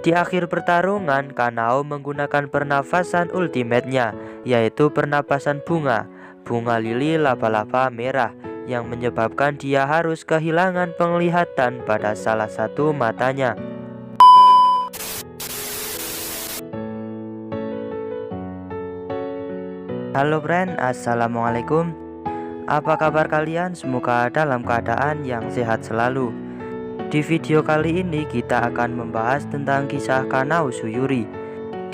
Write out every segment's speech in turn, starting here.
Di akhir pertarungan, Kanao menggunakan pernafasan ultimate-nya, yaitu pernapasan bunga lili laba-laba merah, yang menyebabkan dia harus kehilangan penglihatan pada salah satu matanya. Halo friend, assalamualaikum. Apa kabar kalian? Semoga dalam keadaan yang sehat selalu. Di video kali ini kita akan membahas tentang kisah Kanao Suyuri.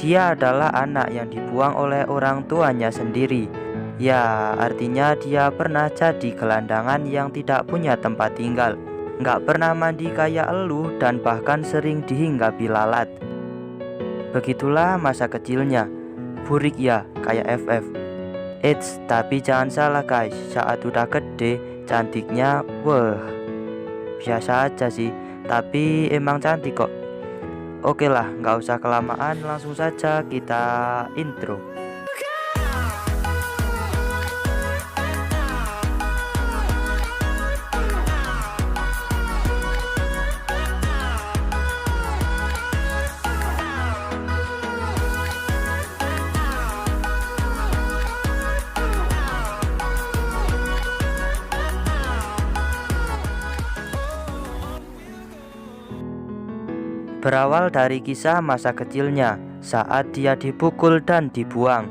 Dia adalah anak yang dibuang oleh orang tuanya sendiri. Ya, artinya dia pernah jadi gelandangan yang tidak punya tempat tinggal, nggak pernah mandi kayak elu, dan bahkan sering dihinggapi lalat. Begitulah masa kecilnya. Burik ya, kayak FF. Eits, tapi jangan salah guys, saat udah gede, cantiknya, wah, biasa aja sih, tapi emang cantik kok. Oke lah, nggak usah kelamaan, langsung saja kita intro. Berawal dari kisah masa kecilnya saat dia dipukul dan dibuang.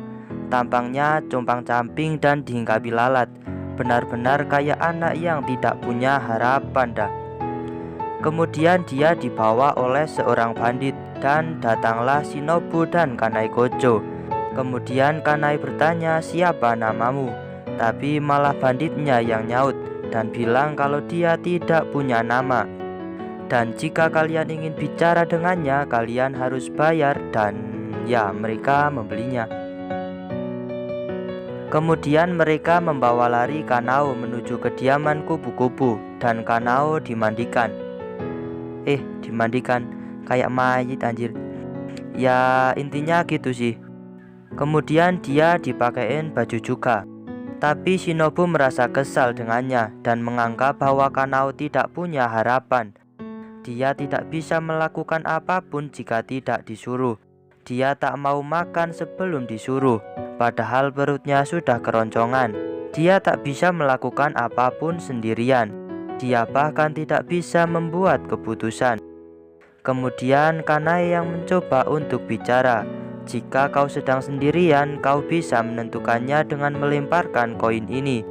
Tampangnya compang-camping dan dihinggapi lalat. Benar-benar kayak anak yang tidak punya harapan dah. Kemudian dia dibawa oleh seorang bandit dan datanglah Shinobu dan Kanai Gojo. Kemudian Kanai bertanya siapa namamu, tapi malah banditnya yang nyaut dan bilang kalau dia tidak punya nama. Dan jika kalian ingin bicara dengannya, kalian harus bayar, dan ya mereka membelinya. Kemudian mereka membawa lari Kanao menuju kediaman kupu-kupu, dan Kanao dimandikan. Dimandikan kayak mayit anjir. Ya intinya gitu sih. Kemudian dia dipakein baju juga. Tapi Shinobu merasa kesal dengannya dan menganggap bahwa Kanao tidak punya harapan. Dia tidak bisa melakukan apapun jika tidak disuruh. Dia tak mau makan sebelum disuruh, padahal perutnya sudah keroncongan. Dia tak bisa melakukan apapun sendirian. Dia bahkan tidak bisa membuat keputusan. Kemudian Kanai yang mencoba untuk bicara. Jika kau sedang sendirian, kau bisa menentukannya dengan melemparkan koin ini.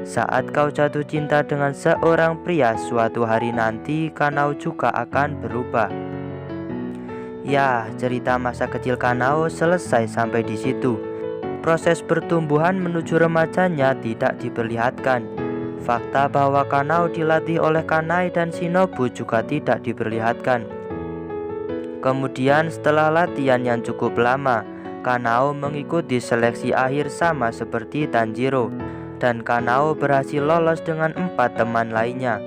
Saat kau jatuh cinta dengan seorang pria, suatu hari nanti Kanao juga akan berubah. Ya, cerita masa kecil Kanao selesai sampai di situ. Proses pertumbuhan menuju remajanya tidak diperlihatkan. Fakta bahwa Kanao dilatih oleh Kanai dan Shinobu juga tidak diperlihatkan. Kemudian setelah latihan yang cukup lama, Kanao mengikuti seleksi akhir sama seperti Tanjiro. Dan Kanao berhasil lolos dengan 4 teman lainnya.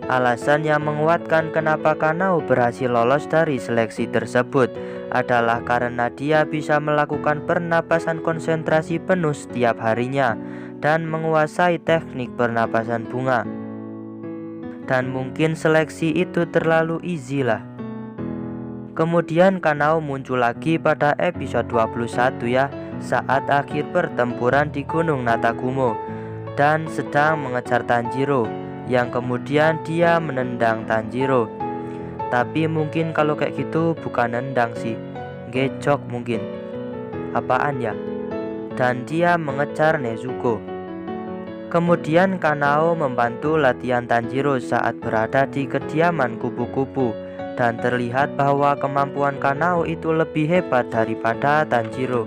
Alasan yang menguatkan kenapa Kanao berhasil lolos dari seleksi tersebut adalah karena dia bisa melakukan pernapasan konsentrasi penuh setiap harinya dan menguasai teknik pernapasan bunga. Dan mungkin seleksi itu terlalu easy lah. Kemudian Kanao muncul lagi pada episode 21 ya, saat akhir pertempuran di Gunung Natagumo dan sedang mengejar Tanjiro, yang kemudian dia menendang Tanjiro. Tapi mungkin kalau kayak gitu bukan nendang sih, gecok mungkin. Apaan ya? Dan dia mengejar Nezuko. Kemudian Kanao membantu latihan Tanjiro saat berada di kediaman kupu-kupu, dan terlihat bahwa kemampuan Kanao itu lebih hebat daripada Tanjiro.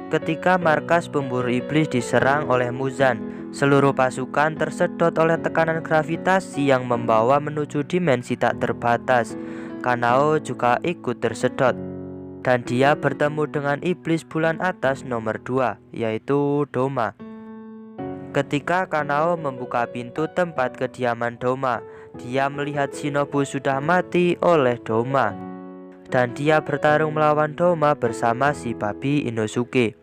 Ketika markas pemburu iblis diserang oleh Muzan, seluruh pasukan tersedot oleh tekanan gravitasi yang membawa menuju dimensi tak terbatas. Kanao juga ikut tersedot, dan dia bertemu dengan iblis bulan atas nomor 2, yaitu Doma. Ketika Kanao membuka pintu tempat kediaman Doma, dia melihat Shinobu sudah mati oleh Doma. Dan dia bertarung melawan Doma bersama si babi Inosuke.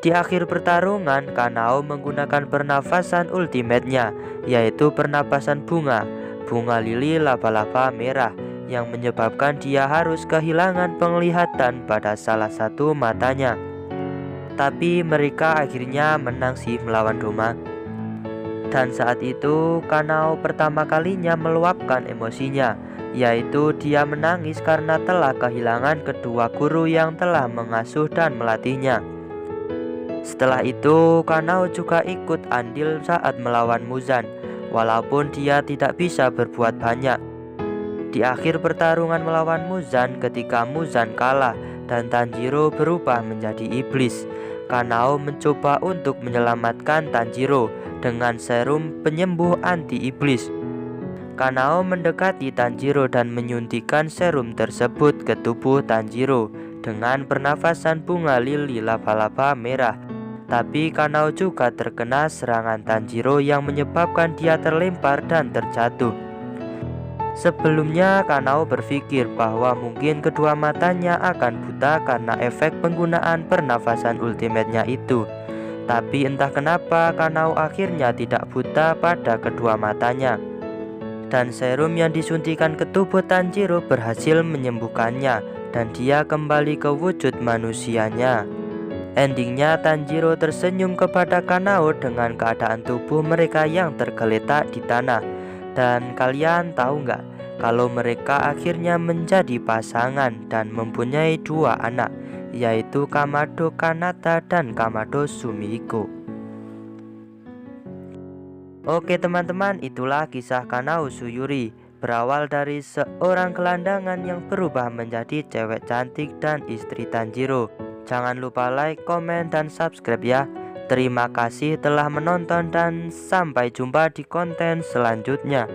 Di akhir pertarungan, Kanao menggunakan pernafasan ultimate-nya, yaitu pernapasan bunga bunga lili laba-laba merah yang menyebabkan dia harus kehilangan penglihatan pada salah satu matanya. Tapi mereka akhirnya menang sih melawan Doma. Dan saat itu Kanao pertama kalinya meluapkan emosinya, yaitu dia menangis karena telah kehilangan kedua guru yang telah mengasuh dan melatihnya. Setelah itu Kanao juga ikut andil saat melawan Muzan, walaupun dia tidak bisa berbuat banyak. Di akhir pertarungan melawan Muzan, ketika Muzan kalah dan Tanjiro berubah menjadi iblis, Kanao mencoba untuk menyelamatkan Tanjiro dengan serum penyembuh anti-iblis. Kanao mendekati Tanjiro dan menyuntikkan serum tersebut ke tubuh Tanjiro dengan pernafasan bunga lili laba-laba merah. Tapi Kanao juga terkena serangan Tanjiro yang menyebabkan dia terlempar dan terjatuh. Sebelumnya Kanao berpikir bahwa mungkin kedua matanya akan buta karena efek penggunaan pernafasan ultimate-nya itu. Tapi entah kenapa Kanao akhirnya tidak buta pada kedua matanya. Dan serum yang disuntikan ke tubuh Tanjiro berhasil menyembuhkannya dan dia kembali ke wujud manusianya. Endingnya Tanjiro tersenyum kepada Kanao dengan keadaan tubuh mereka yang tergeletak di tanah. Dan kalian tahu nggak kalau mereka akhirnya menjadi pasangan dan mempunyai dua anak, yaitu Kamado Kanata dan Kamado Sumihiko. Oke teman-teman, itulah kisah Kanao Suyuri. Berawal dari seorang gelandangan yang berubah menjadi cewek cantik dan istri Tanjiro. Jangan lupa like, komen, dan subscribe ya. Terima kasih telah menonton dan sampai jumpa di konten selanjutnya.